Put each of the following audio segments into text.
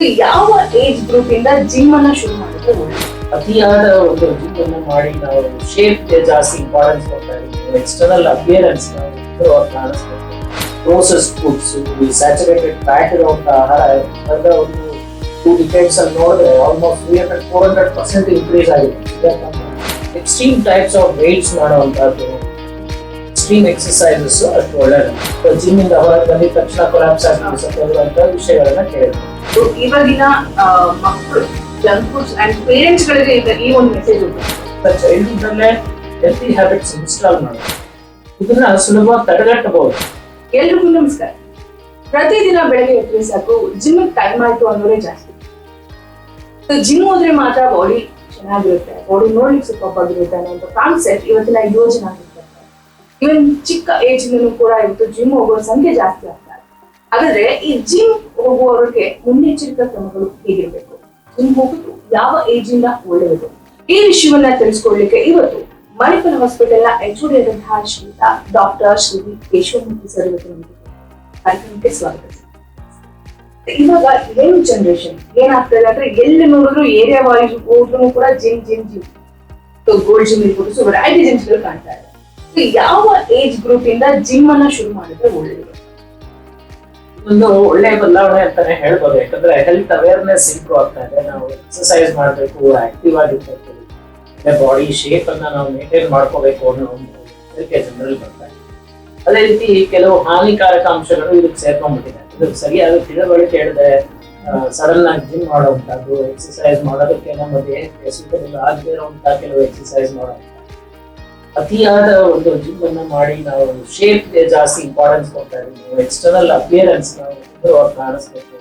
ಯಾವ age group ಇಂದ gym ಅನ್ನ ಶುರು ಮಾಡಿದ್ರೆ ಒಳ್ಳೆಯದು? ಅತಿಯಾದ ಒಂದು ಜಿಮ್ ಅನ್ನು ಮಾಡಿ ನಾವು ಶೇಪ್ಗೆ ಜಾಸ್ತಿ ಇಂಪಾರ್ಟೆನ್ಸ್ ಕೊಡ್ತಾ ಇದ್ದೀವಿ. ಎಕ್ಸ್ಟರ್ನಲ್ ಅಪಿಯರೆನ್ಸ್ ಕಾಣಿಸ್ಬೇಕು. ಪ್ರೋಸೆಸ್ ಫುಡ್ಸ್, ಸ್ಯಾಚುರೇಟೆಡ್ ಫ್ಯಾಟ್ ಇರುವಂತಹ ಆಹಾರ ಕಳೆದ ಒಂದು 2 decades ಅಲ್ಲಿ ನೋಡಿದ್ರೆ ಆಲ್ಮೋಸ್ಟ್ 300-400% ಇನ್ಕ್ರೀಸ್ ಆಗಿದೆ. ಎಕ್ಸ್ಟ್ರೀಮ್ ಟೈಪ್ಸ್ ಆಫ್ ವೇಟ್ಸ್ ಮಾಡುವಂತಹದ್ದು, ಎಕ್ಸ್ಟ್ರೀಮ್ ಎಕ್ಸರ್ಸೈಸಸ್ ಅಷ್ಟು ಒಳ್ಳೆಯದು. ಜಿಮ್ ಇಂದ ಹೊರಗೆ ಬಂದಿದ ತಕ್ಷಣ ಕೊಲಾಪ್ಸ್ ಆಗಿರುವಂತಹ ವಿಷಯಗಳನ್ನ ಕೇಳಿದ್ರು. ಇವಾಗಿನ ಮಕ್ಕಳು ಜಂಕ್ ಫುಡ್ಸ್ ಅಂಡ್ ಪೇರೆಂಟ್ಸ್ ಗಳಿಗೆ ಈ ಒಂದು ಮೆಸೇಜ್ ಚೈಲ್ಡ್ಹುಡ್ ಅಲ್ಲೇ ಹೆಲ್ತಿ ಹ್ಯಾಬಿಟ್ಸ್ ಇನ್ಸ್ಟಾಲ್ ಮಾಡೋದು, ಇದನ್ನ ಸುಲಭವಾಗಿ ತಡೆಗಟ್ಟಬಹುದು. ಎಲ್ರಿಗೂ ನಮಸ್ಕಾರ. ಪ್ರತಿದಿನ ಬೆಳಗ್ಗೆ ಎದ್ದು ಸಾಕು ಜಿಮ್ ಟೈಮ್ ಆಯ್ತು ಅನ್ನೋದೇ ಜಾಸ್ತಿ. ಜಿಮ್ ಹೋದ್ರೆ ಮಾತ್ರ ಬಾಡಿ ಚೆನ್ನಾಗಿರುತ್ತೆ, ಬಾಡಿ ನೋಡ್ಲಿಕ್ಕೆ ಸೂಪರ್ವಾಗಿರುತ್ತೆ ಅನ್ನೋ ಒಂದು ಕಾನ್ಸೆಪ್ಟ್ ಇವತ್ತಿನ ಯೋಜನೆ ಆಗಿರುತ್ತೆ. ಇವನ್ ಚಿಕ್ಕ ಏಜ್ ಇಂದಲೂ ಕೂಡ ಇವತ್ತು ಜಿಮ್ ಹೋಗುವ ಸಂಖ್ಯೆ ಜಾಸ್ತಿ ಆಗ್ತಾರೆ. ಹಾಗಾದ್ರೆ ಈ ಜಿಮ್ ಹೋಗುವವರಿಗೆ ಮುನ್ನೆಚ್ಚರಿಕಾ ಕ್ರಮಗಳು ಹೇಗಿರ್ಬೇಕು, ಜಿಮ್ ಹೋಗುದು ಯಾವ ಏಜ್ ಇಂದ ಒಳ್ಳೆಯದು, ಈ ವಿಷಯವನ್ನ ತಿಳಿಸ್ಕೊಡ್ಲಿಕ್ಕೆ ಇವತ್ತು ಮಣಿಪಾಲ್ ಹಾಸ್ಪಿಟಲ್ ನ HOD ಆದಂತಹ ಶ್ರೀಯುತ ಡಾಕ್ಟರ್ ಶ್ರೀ ಕೇಶವಮೂರ್ತಿ ಸರ್ ಇವತ್ತು ಕಾರ್ಯಕ್ರಮಕ್ಕೆ ಸ್ವಾಗತ. ಇವಾಗ ಯಂಗ್ ಜನರೇಷನ್ ಏನಾಗ್ತದೆ ಅಂದ್ರೆ ಎಲ್ಲಿ ನೋಡಿದ್ರು ಏರಿಯಾ ವೈಸ್ ಹೋದ್ರು ಕೂಡ gym gym gym, gold gym ಇರ್ಬೋದು, ಸೊ ವೆರೈಟಿ ಜಿಮ್ಸ್ ಗಳು ಕಾಣ್ತಾ ಇದೆ. ಯಾವ ಏಜ್ ಗ್ರೂಪ್ ಇಂದ ಜಿಮ್ ಅನ್ನ ಶುರು ಮಾಡಿದ್ರೆ ಒಳ್ಳೆಯದು? ಒಂದು ಒಳ್ಳೆಯ ಬದಲಾವಣೆ ಅಂತಾನೆ ಹೇಳ್ಬೋದು. ಯಾಕಂದ್ರೆ ಹೆಲ್ತ್ ಅವೇರ್ನೆಸ್ ಇಂಪ್ರೂವ್ ಆಗ್ತಾ ಇದೆ. ನಾವು ಎಕ್ಸರ್ಸೈಸ್ ಮಾಡಬೇಕು, ಆಕ್ಟಿವ್ ಆಗಿರ್ಬೇಕು, ಬಾಡಿ ಶೇಪ್ ಅನ್ನ ನಾವು ಮೇಂಟೈನ್ ಮಾಡ್ಕೋಬೇಕು ಅನ್ನೋ ಒಂದು ಹೆದರಿಕೆ ಜನರಲ್ಲಿ ಬರ್ತಾ ಇದೆ. ಅದೇ ರೀತಿ ಕೆಲವು ಹಾನಿಕಾರಕ ಅಂಶಗಳು ಇದಕ್ಕೆ ಸೇರ್ಕೊಂಡ್ಬಿಟ್ಟಿದೆ. ಇದಕ್ಕೆ ಸರಿಯಾದ ತಿಳುವಳಿಕೆ ಹೇಳಿದೆ ಸಡನ್ ಆಗಿ ಜಿಮ್ ಮಾಡುವಂತದ್ದು, ಎಕ್ಸರ್ಸೈಸ್ ಮಾಡೋದಕ್ಕೆ ನಮ್ಮ ದೇಹಕ್ಕೆ ಸೂಟಬಲ್ ಆಗದೇ ಇರುವಂತಹ ಕೆಲವು ಎಕ್ಸರ್ಸೈಸ್ ಮಾಡುವಂತ, ಅತಿಯಾದ ಒಂದು ಜಿಮ್ ಅನ್ನ ಮಾಡಿ ನಾವು ಶೇಪ್ಗೆ ಜಾಸ್ತಿ ಇಂಪಾರ್ಟೆನ್ಸ್ ಕೊಡ್ತಾ ಇದ್ದೀವಿ. ಎಕ್ಸ್ಟರ್ನಲ್ ಅಪಿಯರೆನ್ಸ್ ಕಾಣಿಸ್ಬೇಕು,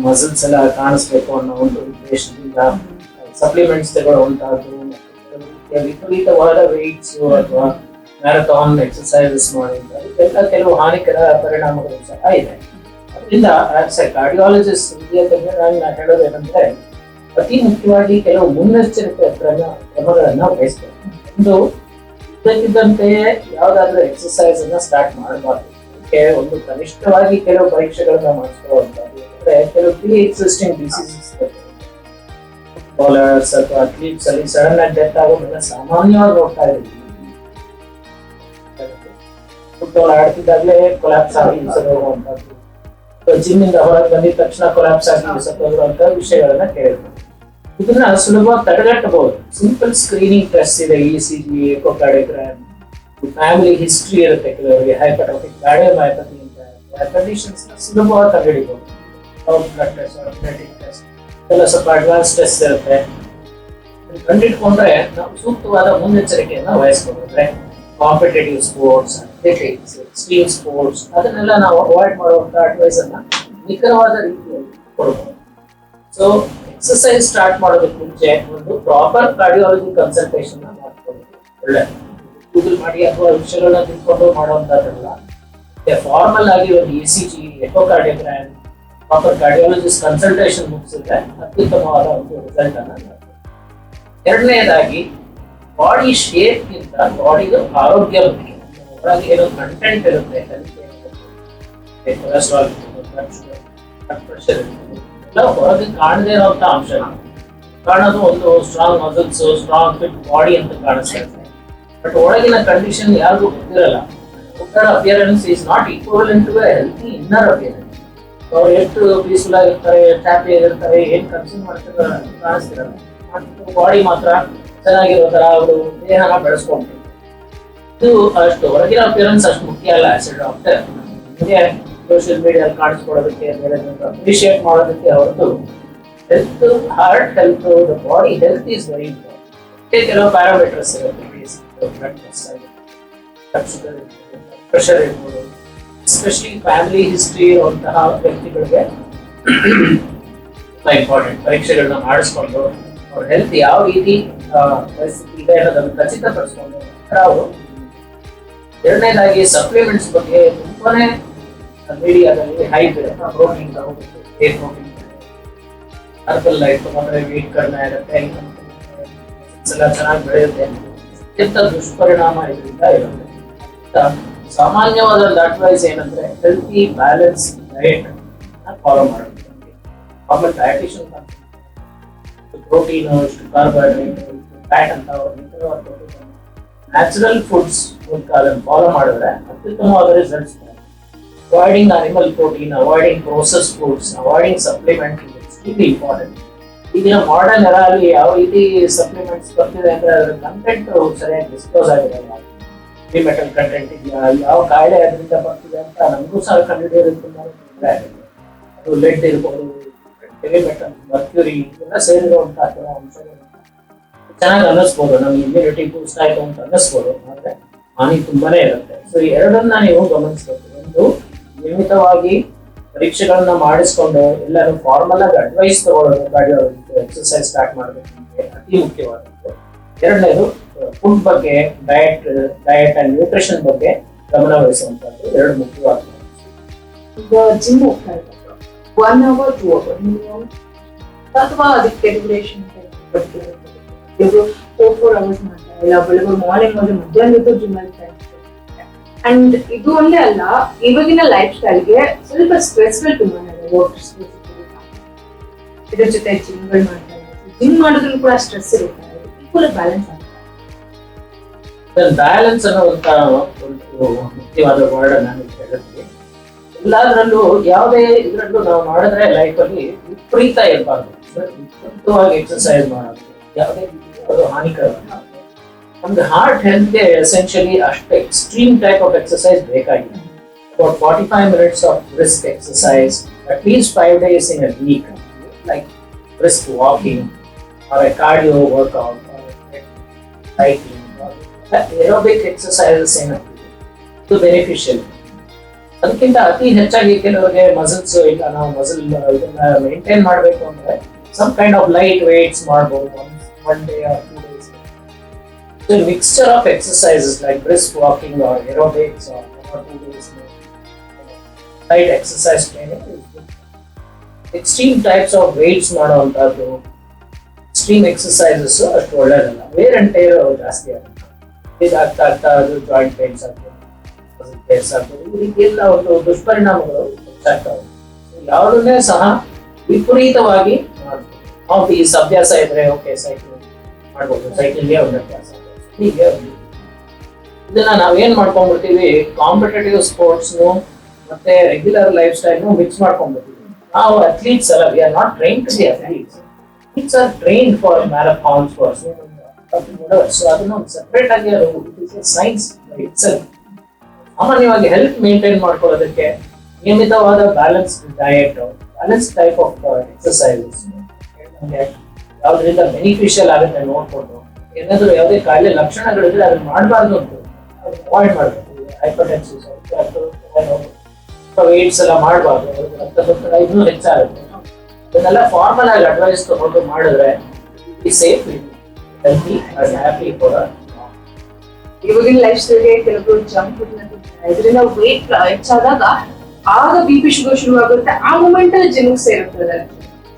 ಮಸಲ್ಸ್ ಎಲ್ಲ ಕಾಣಿಸ್ಬೇಕು ಅನ್ನೋ ಒಂದು ಉದ್ದೇಶದಿಂದ ಸಪ್ಲಿಮೆಂಟ್ಸ್ ತಗೊಳ್ಳುವಂತಹದ್ದು, ವಿಪರೀತವಾದ ವೆಯ್ಟ್ಸ್ ಅಥವಾ ಮ್ಯಾರಥಾನ್ ಎಕ್ಸರ್ಸೈಸಸ್ ಮಾಡುವಂಥದ್ದು ಎಲ್ಲ ಕೆಲವು ಹಾನಿಕರ ಪರಿಣಾಮಗಳು ಸಹ ಇದೆ. ಅದರಿಂದ ಕಾರ್ಡಿಯಾಲಜಿಸ್ಟ್ ನಾನು ಹೇಳೋದೇನೆಂದ್ರೆ ಅತಿ ಮುಖ್ಯವಾಗಿ ಕೆಲವು ಮುನ್ನೆಚ್ಚರಿಕೆ ಕ್ರಮಗಳನ್ನ ವಹಿಸಬೇಕು. ಒಂದು ಇದ್ದಕ್ಕಿದ್ದಂತೆಯೇ ಯಾವ್ದಾದ್ರು ಎಕ್ಸರ್ಸೈಸ್ ಅನ್ನ ಸ್ಟಾರ್ಟ್ ಮಾಡಬಾರ್ದು. ಅದಕ್ಕೆ ಒಂದು ಕನಿಷ್ಠವಾಗಿ ಕೆಲವು ಪರೀಕ್ಷೆಗಳನ್ನ ಮಾಡಿಸ್ಕೊಳ್ಳುವಂಥದ್ದು. ಅಂದ್ರೆ ಕೆಲವು ಪ್ರೀ ಎಕ್ಸಿಸ್ಟಿಂಗ್ ಡಿಸೀಸಸ್ ಬೌಲರ್ಸ್ ಅಥವಾ ಅಥ್ಲೀಟ್ಸ್ ಅಲ್ಲಿ ಸಡನ್ ಆಗಿ ಡೆತ್ ಆಗೋದನ್ನ ಸಾಮಾನ್ಯವಾಗಿ ನೋಡ್ತಾ ಇದ್ದೀವಿ. ಫುಟ್ಬಾಲ್ ಆಡ್ತಿದ್ದಾಗಲೇ ಕೊಲಾಪ್ಸ್ ಆಗಿ ಹೋಗುವಂಥದ್ದು, ಜಿಮ್ ಇಂದ ಹೊರಗೆ ಬಂದಿದ ತಕ್ಷಣ ಕೊಲಾಪ್ಸ್ ಆಗಿ ಹೋಗುವಂತ ವಿಷಯಗಳನ್ನ ಕೇಳಿದ್ರು. ಇದನ್ನ ಸುಲಭವಾಗಿ ತಡೆಗಟ್ಟಬಹುದು. ಸಿಂಪಲ್ ಸ್ಕ್ರೀನಿಂಗ್ ಟೆಸ್ಟ್ ಇದೆ, ECG, ಎಕೋಕಾರ್ಡಿಯೋಗ್ರಾಮ್, ಫ್ಯಾಮಿಲಿ ಹಿಸ್ಟ್ರಿ ಇರುತ್ತೆ. ಕೆಲವರಿಗೆ ಹೈಪರ್ಟೋಪಿಕ್ ಕಾರ್ಡಿಯೋಮಯೋಪತಿ ಅಂತ ಕಂಡೀಷನ್ಸ್ ಸುಲಭವಾಗಿ ತಡೆಹಿಡಿಬಹುದು. ಬ್ಲಡ್ ಟೆಸ್ಟ್, ಜೆನೆಟಿಕ್ ಟೆಸ್ಟ್ ಎಲ್ಲ ಸ್ವಲ್ಪ ಅಡ್ವಾನ್ಸ್ ಟೆಸ್ಟ್ ಇರುತ್ತೆ. ಕಂಡಿಟ್ಕೊಂಡ್ರೆ ನಾವು ಸೂಕ್ತವಾದ ಮುನ್ನೆಚ್ಚರಿಕೆಯನ್ನ ವಹಿಸಬಹುದು. ಅಂದ್ರೆ competitive sports, athletics, extreme sports ಅದನ್ನೆಲ್ಲ ನಾವು ಅವಾಯ್ಡ್ ಮಾಡುವಂತ ಅಡ್ವೈಸ್ ಅನ್ನ ನಿಖರವಾದ ರೀತಿಯಲ್ಲಿ ಕೊಡಬಹುದು. ಸೊ ಎಕ್ಸರ್ಸೈಸ್ ಸ್ಟಾರ್ಟ್ ಮಾಡೋದಕ್ಕೆ ಮುಂಚೆ ಒಂದು ಪ್ರಾಪರ್ ಕಾರ್ಡಿಯಾಲಜಿ ಕನ್ಸಲ್ಟೇಷನ್ ಮಾಡ್ಕೊಳ್ಳೋದು ಒಳ್ಳೆಯದು. ಗೂಗಲ್ ಮಾಡಿ ಅಥವಾ ವಿಷಯಗಳನ್ನ ತಿಳ್ಕೊಂಡು ಮಾಡುವಂತದ್ದಲ್ಲ, ಫಾರ್ಮಲ್ ಆಗಿ ಒಂದು ECG, echocardiogram, proper cardiologist consultation ಮುಗಿಸಿದ್ರೆ ಅತ್ಯುತ್ತಮವಾದ ಒಂದು ರಿಸಲ್ಟ್ ಅನ್ನ ಮಾಡ್ಬೋದು. ಎರಡನೇದಾಗಿ ಬಾಡಿ ಶೇಪ್ ಗಿಂತ ಬಾಡಿಗೆ ಆರೋಗ್ಯ ಮುಖ್ಯ. ಒಳಗೆ ಏನೋ ಕಂಟೆಂಟ್ ಇರುತ್ತೆ, ಕೊಲೆಸ್ಟ್ರಾಲ್, ಬ್ಲಡ್ ಪ್ರೆಷರ್ ಎಲ್ಲ ಹೊರಗೆ ಕಾಣದೇ ಇರುವಂತ ಅಂಶ. ಕಾಣೋದು ಒಂದು strong muscles, strong fit body ಅಂತ ಕಾಣಿಸ್ತಾ ಇದೆ. ಬಟ್ ಒಳಗಿನ ಕಂಡೀಷನ್ ಯಾರಿಗೂ ಗೊತ್ತಿರಲ್ಲ. Outer appearance is not equivalent to a healthy inner appearance. ಅವ್ರು ಎಷ್ಟು ಪೀಸ್ಫುಲ್ ಆಗಿರ್ತಾರೆ, ಎಷ್ಟು ಹ್ಯಾಪಿ ಆಗಿರ್ತಾರೆ, ಏನ್ ಕನ್ಸ್ಯೂಮ್ ಮಾಡ್ತಿರ್ತಾರೆ ಕಾಣಿಸ್ತಿರಲ್ಲ. ಬಾಡಿ ಮಾತ್ರ ಚೆನ್ನಾಗಿರೋ ತರ ಅವರು ದೇಹನ ಬೆಳೆಸ್ಕೊಂಡ್ರು. ಇದು ಅಷ್ಟು ಹೊರಗಿನ ಅಪಿಯರೆನ್ಸ್ ಅಷ್ಟು ಮುಖ್ಯ ಅಲ್ಲ. ಆಸ್ ಎ ಡಾಕ್ಟರ್ ನಿಮಗೆ ಸೋಷಿಯಲ್ ಮೀಡಿಯಾ ಕಾಣಿಸ್ಕೊಳ್ಳೋದಕ್ಕೆ, ಅಪ್ರಿಶಿಯೇಟ್ ಮಾಡೋದಕ್ಕೆ ಹೊರತು health, heart health, body health is very important. ಕೆಲವು ಪ್ಯಾರಾಮೀಟರ್ಸ್ ಇರುತ್ತೆ, ಬ್ಲಡ್ ಶುಗರ್, ಪ್ರೆಷರ್ ಇರ್ಬೋದು. ಎಸ್ಪೆಷಲಿ ಫ್ಯಾಮಿಲಿ ಹಿಸ್ಟ್ರಿ ಇರುವಂತಹ ವ್ಯಕ್ತಿಗಳಿಗೆ ತುಂಬಾ ಇಂಪಾರ್ಟೆಂಟ್. ಪರೀಕ್ಷೆಗಳನ್ನ ಮಾಡಿಸ್ಕೊಂಡು ಅವ್ರ ಹೆಲ್ತ್ ಯಾವ ರೀತಿ ಪರಿಸ್ಥಿತಿ ಇದೆ ಅನ್ನೋದನ್ನು ಖಚಿತಪಡಿಸ್ಕೊಂಡು ಅವರು. ಎರಡನೇದಾಗಿ ಸಪ್ಲಿಮೆಂಟ್ಸ್ ಬಗ್ಗೆ ತುಂಬಾನೇ ಮೀಡಿಯಾದಲ್ಲಿ ಹೈಪ್ ಇದೆ. ಪ್ರೋಟೀನ್ ತಗೋಬೇಕು, ಏ ಪ್ರೋಟೀನ್, ಹರ್ಬಲ್ ಲೈಫ್ ತಗೊಂಡ್ರೆ ವೇಟ್ ಕಡಿಮೆ ಆಗುತ್ತೆ, ಎಲ್ಲ ಚೆನ್ನಾಗಿ ಬೆಳೆಯುತ್ತೆ. ಅತ್ಯಂತ ದುಷ್ಪರಿಣಾಮ ಇದರಿಂದ ಇರುತ್ತೆ. ಸಾಮಾನ್ಯವಾದ ಒಂದು ಅಡ್ವೈಸ್ ಏನಂದ್ರೆ ಹೆಲ್ತಿ ಬ್ಯಾಲೆನ್ಸ್ ಡಯಟ್ ಫಾಲೋ ಮಾಡೋದು. ಆಮೇಲೆ ಡಯಟಿಷಿಯನ್ ಪ್ರೋಟೀನ್, ಇಷ್ಟು ಕಾರ್ಬೋಹೈಡ್ರೇಟ್, ಫ್ಯಾಟ್ ಅಂತ ನ್ಯಾಚುರಲ್ ಫುಡ್ಸ್ ಮೂಲಕ ಅದನ್ನು ಫಾಲೋ ಮಾಡಿದ್ರೆ ಅತ್ಯುತ್ತಮವಾದ results. Avoiding animal protein, avoiding process foods, avoiding supplement extremely important. ಈಗಿನ ಮಾಡರ್ನ್ ಎರಾಲಿ ಯಾವ ರೀತಿ ಸಪ್ಲಿಮೆಂಟ್ಸ್ ಬರ್ತಿದೆ ಅಂದ್ರೆ ಅದರ ಕಂಟೆಂಟ್ ಸರಿಯಾಗಿ ಡಿಸ್ಕ್ಲೋಸ್ ಆಗಿರಲ್ಲ. ಹೆವಿ ಮೆಟಲ್ ಕಂಟೆಂಟ್ ಇದೆಯಾ, ಯಾವ ಕಾಯಿಲೆ ಅದರಿಂದ ಬರ್ತಿದೆ ಅಂತ ನಮಗೂ ಸಹ ಕಂಡುಹಿಡಿಯೋದಕ್ಕೆ ತುಂಬಾ ತೊಂದರೆ ಆಗಿದೆ. ಅದು ಲೆಡ್ ಇರ್ಬೋದು, ಹೆವಿ ಮೆಟಲ್, ಮರ್ಕ್ಯೂರಿ ಇವೆಲ್ಲ ಸೇರಿರುವಂತಹ ಕೆಲವು ಅಂಶಗಳು ಚೆನ್ನಾಗಿ ಅನ್ನಿಸ್ಬೋದು, ನಮ್ಗೆ ಇಮ್ಯುನಿಟಿ ಬೂಸ್ಟ್ ಆಯ್ತು ಅಂತ ಅನ್ನಿಸ್ಬೋದು, ಆದ್ರೆ ಹಾನಿ ತುಂಬಾನೇ ಇರುತ್ತೆ. ಸೊ ಈ ಎರಡನ್ನ ನೀವು ಗಮನಿಸಬೇಕು. ಒಂದು, ನಿಯಮಿತವಾಗಿ ಪರೀಕ್ಷೆಗಳನ್ನ ಮಾಡಿಸ್ಕೊಂಡು ಎಲ್ಲರೂ ಫಾರ್ಮಲ್ ಆಗಿ ಅಡ್ವೈಸ್ ತಗೊಳ್ಳೋದು, ಎಕ್ಸರ್ಸೈಸ್ ಸ್ಟಾರ್ಟ್ ಮಾಡಬೇಕು ಅತಿ ಮುಖ್ಯವಾದದ್ದು. ಎರಡನೇದು, ಫುಡ್ ಬಗ್ಗೆ, ಡಯಟ್ ಅಂಡ್ ನ್ಯೂಟ್ರಿಷನ್ ಬಗ್ಗೆ ಗಮನ ವಹಿಸುವಂತದ್ದು ಎರಡು ಮುಖ್ಯವಾದ. ಈಗ ಜಿಮ್ ಹೋಗ್ತಾ ಇದ್ದಾರೆ 1 hour 2 hour ಮಿನಿಮಮ್, ಅಥವಾ ಅದಕ್ಕೆ ರೆಗ್ಯುಲೇಷನ್ ಇವರು 4 hours ಮಾಡ್ತಾರೆ, ಇಲ್ಲ ಬೆಳಗ್ಗೆ ಮಾರ್ನಿಂಗ್ ಹೋದ್ರೆ ಮಧ್ಯಾಹ್ನ ಜಿಮ್ ಅಲ್ಲಿ. ಅಂಡ್ ಇದು ಒಂದೇ ಅಲ್ಲ, ಇವಾಗಿನ ಲೈಫ್ ಸ್ಟೈಲ್ಗೆ ಸ್ವಲ್ಪ ಸ್ಟ್ರೆಸ್ಗಳು ತುಂಬಾ ಇದೆ. ವರ್ಕ್ ಸ್ಟ್ರೆಸ್, ಇದ್ರ ಜೊತೆ ಜಿಮ್ಗಳು ಮಾಡ್ತಾರೆ. ಜಿಮ್ ಮಾಡೋದ್ರೂ ಕೂಡ ಸ್ಟ್ರೆಸ್ ಇರುತ್ತೆ, ಈಕ್ವಲ್ ಬ್ಯಾಲೆನ್ಸ್ ಆಗುತ್ತೆ. ಬ್ಯಾಲೆನ್ಸ್ ಅನ್ನುವಂತ ಒಂದು ಮುಖ್ಯವಾದ ವರ್ಡ್ ನಾನು ಹೇಳಿದ್ವಿ. ಎಲ್ಲದರಲ್ಲೂ ಯಾವುದೇ ಇದರಲ್ಲೂ ನಾವು ಮಾಡಿದ್ರೆ ಲೈಫ್ ಅಲ್ಲಿ ವಿಪರೀತ ಇರಬಾರ್ದು. ವಿಪರೀತವಾಗಿ ಎಕ್ಸರ್ಸೈಸ್ ಮಾಡೋದು ಯಾವುದೇ ಅದು ಹಾನಿಕರ. ನಮ್ಗೆ ಹಾರ್ಟ್ ಹೆಲ್ತ್ಗೆ ಎಸೆನ್ಷಿಯಲಿ ಅಷ್ಟು ಎಕ್ಸ್ಟ್ರೀಮ್ ಟೈಪ್ ಆಫ್ ಎಕ್ಸರ್ಸೈಸ್ ಬೇಕಾಗಿದೆ. About 45 minutes of brisk exercise at least 5 days in a week, like brisk walking or a cardio workout or cycling or aerobic exercises ಇದು ಬೆನಿಫಿಷಿಯಲ್. ಅದಕ್ಕಿಂತ ಅತಿ ಹೆಚ್ಚಾಗಿ ಕೆಲವರಿಗೆ ಮಸಲ್ಸ್ ಇಲ್ಲ, ನಾವು muscle ಇದನ್ನ ಮೇಂಟೈನ್ ಮಾಡಬೇಕು ಅಂದ್ರೆ some kind of light weights ಮಾಡ್ಬೋದು, 1 day or 2 days. So a mixture of exercises like brisk walking or aerobics or 1 or 2 days light exercise training is good. Extreme types of weights ಮಾಡುವಂತದ್ದು, extreme exercises ಅಷ್ಟು ಒಳ್ಳೆಯದಲ್ಲ. Wear and tear ಜಾಸ್ತಿ ಆಗುತ್ತೆ. ಇದಾಗ್ತಾ ಆಗ್ತಾ ಅದು joint pains ಆಗ್ತದೆ, pains ಆಗ್ತದೆ. ಈ ರೀತಿ ಎಲ್ಲ ಒಂದು ದುಷ್ಪರಿಣಾಮಗಳು ಹೆಚ್ಚಾಗ್ತವೆ. ಯಾವುದನ್ನೇ ಸಹ ವಿಪರೀತವಾಗಿ ಮಾಡ್ಬೋದು. ಈ ಅಭ್ಯಾಸ ಇದ್ರೆ ಓಕೆ ಸೈಕ್ಲಿಂಗ್ ಮಾಡ್ಬೋದು, ಸೈಕ್ಲಿಂಗ್ಗೆ ಒಂದು ಅಭ್ಯಾಸ. ಹೀಗೆ ಇದನ್ನ ನಾವೇನ್ ಮಾಡ್ಕೊಂಡ್ಬಿಡ್ತೀವಿ, ಕಾಂಪಿಟೇಟಿವ್ ಸ್ಪೋರ್ಟ್ಸ್ ಮತ್ತೆ ರೆಗ್ಯುಲರ್ ಲೈಫ್ ಸ್ಟೈಲ್ ಮಿಕ್ಸ್ ಮಾಡ್ಕೊಂಡ್ಬಿಡ್ತೀವಿ. ನಾವು ಅಥ್ಲೀಟ್ಸ್ ಅಲ್ಲ, we are not train to be athletes. Athletes are train for marathons, for so ಅದನ್ನ ಒಂದು ಸೆಪರೇಟ್ ಆಗಿ ಸೈನ್ಸ್ ಇಟ್ಸೆಲ್ಫ್. ಸಾಮಾನ್ಯವಾಗಿ ಹೆಲ್ತ್ ಮೇಂಟೈನ್ ಮಾಡ್ಕೊಳ್ಳೋದಕ್ಕೆ ನಿಯಮಿತವಾದ balance diet, balance type of exercises ಯಾವ್ದ್ರಿಂದ ಬೆನಿಫಿಷಿಯಲ್ ಆಗುತ್ತೆ ನೋಡ್ಕೊಂಡು, ಏನಾದ್ರು ಯಾವುದೇ ಕಾಯಿಲೆ ಲಕ್ಷಣಗಳಿದ್ರೆ ಅದನ್ನ ಮಾಡಬಾರ್ದು ಅಂತ ಅವಾಯ್ಡ್ ಮಾಡಬೇಕು. ಹೈಪರ್ಟೆನ್ಸಿಸ್, ವೇಟ್ಸ್ ಎಲ್ಲ ಮಾಡಬಾರ್ದು, ರಕ್ತದೊತ್ತಡ ಇನ್ನೂ ಹೆಚ್ಚಾಗುತ್ತೆ. ಇದನ್ನೆಲ್ಲ ಫಾರ್ಮಲ್ ಆಗಿ ಅಡ್ವೈಸ್ ತಗೊಂಡು ಮಾಡಿದ್ರೆ safe, healthy and happy for. ಇವಾಗಿನ ಲೈಫ್ ಸ್ಟೈಲ್ಗೆ ಕೆಲವರು ಜಂಕ್ ಫುಡ್ ಇದರಿಂದ ವೇಟ್ ಹೆಚ್ಚಾದಾಗ ಆಗ BP ಶುಗರ್ ಶುರು ಆಗುತ್ತೆ. ಆ ಮೂಮೆಂಟ್ ಅಲ್ಲಿ ಜಿಮ್ಗೆ ಸೇರುತ್ತದೆ.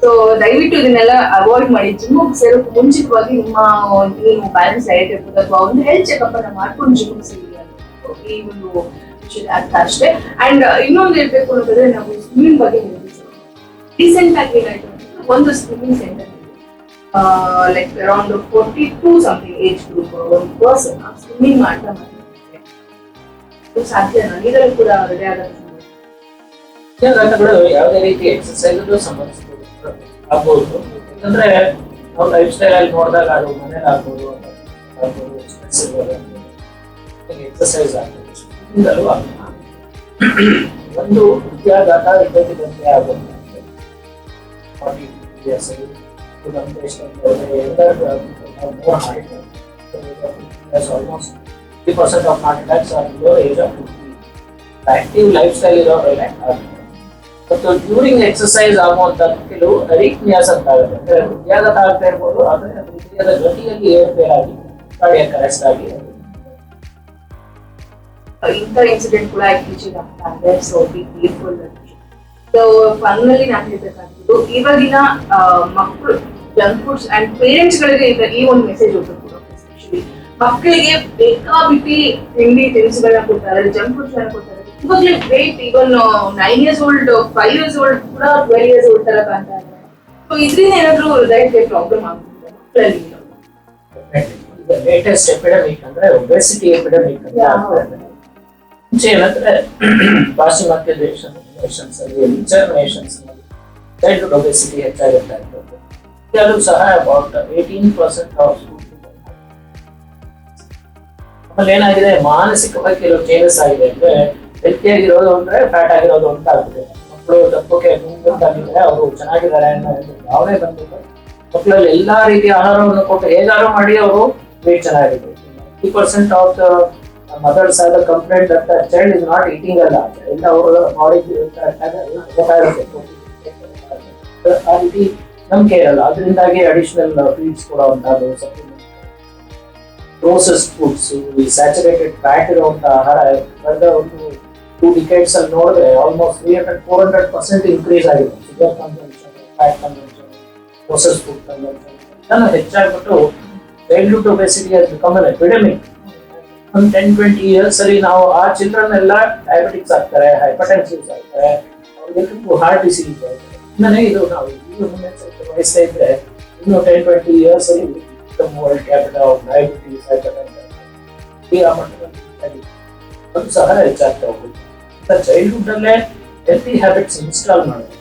ಸೊ ದಯವಿಟ್ಟು ಇದನ್ನೆಲ್ಲ ಅವಾಯ್ಡ್ ಮಾಡಿ. ಜಿಮ್ಗೆ ಸೇರೋಕೆ ಮುಂಚಿತವಾಗಿ ನೀವು ಬ್ಯಾಲೆನ್ಸ್ ಡಯಟ್ ಇರ್ಬೋದು ಅಥವಾ ಒಂದು ಹೆಲ್ತ್ ಚೆಕ್ಅಪ್ ಅನ್ನ ಮಾಡ್ಕೊಂಡು ಜಿಮ್ಗೆ ಸೇರಿ ಈ ಒಂದು ವಿಷಯ ಅರ್ಥ ಅಷ್ಟೇ. ಅಂಡ್ ಇನ್ನೊಂದು ಹೇಳ್ಬೇಕು ಅಂತಂದ್ರೆ, ನಾವು ಸ್ವಿಮ್ಮಿಂಗ್ ಬಗ್ಗೆ ರೀಸೆಂಟ್ ಆಗಿ ಏನಾಯ್ತು ಅಂತಂದ್ರೆ, ಒಂದು swimming centre like around 42 something age group ಒಂದು ಪರ್ಸನ್ ಸ್ವಿಮ್ಮಿಂಗ್ ಮಾಡ್ತಾ ಸಾಧ್ಯ ಇದರಲ್ಲಿ ಕೂಡ ರೆಡಿ ಆಗುತ್ತೆ. ಯಾವುದೇ ರೀತಿ ಎಕ್ಸರ್ಸೈಸ್ ಆಗ್ಬೋದು. ಯಾಕಂದ್ರೆ ನಾವು ಲೈಫ್ ಸ್ಟೈಲ್ ಅಲ್ಲಿ ನೋಡಿದಾಗ ಅದು ಮನೇಲಿ ಆಗ್ಬೋದು, ಎಕ್ಸರ್ಸೈಸ್ ಆಗ್ಬೋದು. ಒಂದು ವಿದ್ಯಾಘಾತ ಇದ್ದಕ್ಕಿದ್ದಂತೆ ಆಗುತ್ತೆ. Almost 50% of heart attacks are below age of 50. Active lifestyle ಇರೋರೆಲ್ಲ ಮತ್ತು ಡ್ಯೂರಿಂಗ್ ಎಕ್ಸರ್ಸೈಸ್ ಆಗುವಂತದ್ದು ಕೆಲವು ಅರಿಥ್ಮಿಯಾಸ್ ಅಂತ ಆಗುತ್ತೆ. ಅಂದ್ರೆ ಹೃದಯಾಘಾತ ಆಗ್ತಾ ಇರ್ಬೋದು, ಆದ್ರೆ ಹೃದಯದ ಗತಿಯಲ್ಲಿ ಏರುಪೇರಾಗಿ ಕಾರ್ಡಿಯಾಕ್ ಅರೆಸ್ಟ್ ಆಗಿ ಇಂಥ ಇನ್ಸಿಡೆಂಟ್ ಕೂಡ ಇತ್ತೀಚೆಗೆ ಆಗ್ತಾ ಇದೆ. So peaceful. ಸೊ ಫೈನಲಿ ನಾನು ಹೇಳ್ಬೇಕಾಗಿದ್ದು, ಇವಾಗಿನ ಮಕ್ಕಳು ಜಂಕ್ ಫುಡ್ಸ್ ಅಂಡ್ ಪೇರೆಂಟ್ಸ್ ಗಳಿಗೆ ಈ ಒಂದು ಮೆಸೇಜ್ ಹೋಗ್ಬೇಕು. ಎಸ್ಪೆಷಲಿ ಮಕ್ಕಳಿಗೆ ಬೇಕಾಬಿಟ್ಟಿ ತಿಂಡಿ ತಿನಿಸುಗಳನ್ನ ಕೊಡ್ತಾರೆ, ಜಂಕ್ ಫುಡ್ಸ್ ಅನ್ನ ಕೊಡ್ತಾರೆ. ಇವಾಗಲೇ wait even 9 years old, 5 years old ಕೂಡ 12 years old ತರ ಕಾಣ್ತಾ ಇದ್ದಾರೆ. ಸೊ ಇದರಿಂದ ಏನಾದ್ರು ಹೃದಯಕ್ಕೆ ಪ್ರಾಬ್ಲಮ್ ಆಗುತ್ತೆ ಮಕ್ಕಳಲ್ಲಿ? ಈಗ ಲೇಟೆಸ್ಟ್ ಎಪಿಡೆಮಿಕ್ ಅಂದ್ರೆ ಒಬೆಸಿಟಿ ಎಪಿಡೆಮಿಕ್ ಅಂತ ಆಗ್ತಾ ಇದೆ. ಮುಂಚೆ ಏನಂದ್ರೆ ಪಾಶ್ಚಿಮಾತ್ಯ ನೇಷನ್ಸ್ ಅಲ್ಲಿ ರಿಚರ್ ನೇಷನ್ಸ್ ನಲ್ಲಿ ಚೈಲ್ಡ್ಹುಡ್ ಒಬೆಸಿಟಿ ಹೆಚ್ಚಾಗಿರ್ತಾ ಇತ್ತು. ಅದು ಸಹ ಅಬೌಟ್ 18% ಆಫ್. ಆಮೇಲೆ ಏನಾಗಿದೆ, ಮಾನಸಿಕವಾಗಿ ಕೆಲವು ಚೇಂಜಸ್ ಆಗಿದೆ. ಅಂದ್ರೆ ಹೆಲ್ತಿ ಆಗಿರೋದು ಅಂದ್ರೆ ಫ್ಯಾಟ್ ಆಗಿರೋದು ಅಂತ ಆಗಿದೆ. ಮಕ್ಕಳು ದಪ್ಪಕ್ಕೆ ಮುಂದಾಗಿದ್ರೆ ಅವರು ಚೆನ್ನಾಗಿದ್ದಾರೆ ಅನ್ನೋ ಭಾವನೆ ಬಂದಿದೆ. ಮಕ್ಕಳಲ್ಲಿ ಎಲ್ಲಾ ರೀತಿಯ ಆಹಾರವನ್ನು ಕೊಟ್ಟು ಹೇಗಾರು ಮಾಡಿ ಅವರು ವೇಟ್ ಚೆನ್ನಾಗಿದೆ. 50% of the mothers are the complaint that the child is not eating ಅಲ್ಲ, ಎಲ್ಲ ಅವರ ಬಾಡಿ ಆ ರೀತಿ ನಂಬಿಕೆ ಇರಲ್ಲ. ಅದರಿಂದಾಗಿ ಅಡಿಷನಲ್ ಫೀಡ್ಸ್ ಕೊಡುವಂತಹದ್ದು, ಪ್ರೋಸೆಸ್ ಫುಡ್ಸ್, ಈ ಸ್ಯಾಚುರೇಟೆಡ್ ಫ್ಯಾಟ್ ಇರುವಂತ ಆಹಾರ ಕಳೆದ ಒಂದು 2 decades ಅಲ್ಲಿ ನೋಡಿದ್ರೆ ಆಲ್ಮೋಸ್ಟ್ 300-400% ಇನ್ಕ್ರೀಸ್ ಆಗಿದೆ. Sugar consumption, fat consumption, process food consumption ಎಲ್ಲ ಹೆಚ್ಚಾಗ್ಬಿಟ್ಟು childhood obesity has become an epidemic. ಒಂದು 10-20 years ಅಲ್ಲಿ ನಾವು ಆ ಚಿಲ್ಡ್ರನ್ ಎಲ್ಲ ಡಯಾಬಿಟಿಕ್ಸ್ ಆಗ್ತಾರೆ, ಹೈಪರ್ಟೆನ್ಸಿವ್ಸ್ ಆಗ್ತಾರೆ, ಅವ್ರಿಗೆ ಹಾರ್ಟ್ ಡಿಸೀಸ್ ಆಗ್ತಾರೆ. ಇನ್ನೇ ಇದು ನಾವು ಈಗ ಮುನ್ನೆಚ್ಚರಿಕೆ ವಹಿಸ್ತಾ ಇದ್ರೆ ಇನ್ನು 10-20 years ಅಲ್ಲಿ world capital of diabetes, hypertension ಈ ಆ ಮಟ್ಟದಲ್ಲಿ ಅದು ಸಹ ಹೆಚ್ಚಾಗ್ತಾ ಹೋಗುತ್ತೆ. ಚೈಲ್ಡ್ಹುಡ್ ಅಲ್ಲೇ ಹೆಲ್ತಿ ಹ್ಯಾಬಿಟ್ಸ್ ಇನ್ಸ್ಟಾಲ್ ಮಾಡಬೇಕು.